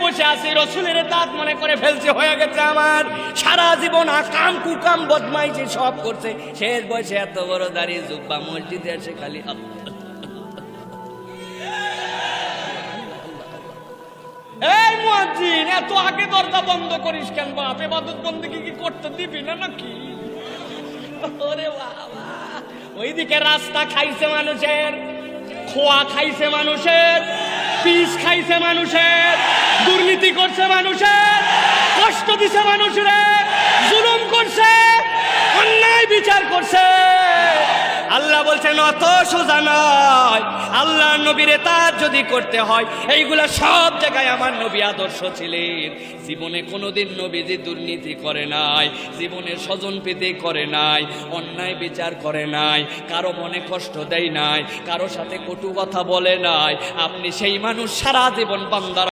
বসে আছি, রসুলের দাঁত মনে করে ফেলছে, হয়ে গেছে আমার। সারা জীবন আকাম কুকাম বদমাইশি সব করছে, শেষ বয়সে এত বড় দাঁড়িয়ে জুব্বা, মসজিদে এসে খালি এই মুয়াজ্জিন, এত আগে দরজা বন্ধ করিস কেন বাপ? ইবাদত বন্দেগী কি করতে দিবি না নাকি? ওরে বাবা, ওইদিকে রাস্তা খাইছে মানুষের, খোয়া খাইছে মানুষের, পিস খাইছে মানুষের, দুর্নীতি করছে মানুষের, কষ্ট দিছে মানুষের, জুলুম করছে, অন্যায় বিচার করছে। আল্লাহ বলছেন অত সোজা নয়। আল্লাহ নবীরে তার যদি করতে হয়, এইগুলা সব জায়গায় আমার নবী আদর্শ ছিলেন। জীবনে কোনোদিন নবীজি দুর্নীতি করে নাই, জীবনে স্বজন প্রীতি করে নাই, অন্যায় বিচার করে নাই, কারো মনে কষ্ট দেয় নাই, কারো সাথে কটু কথা বলে নাই। আপনি সেই মানুষ সারা জীবন বান্দার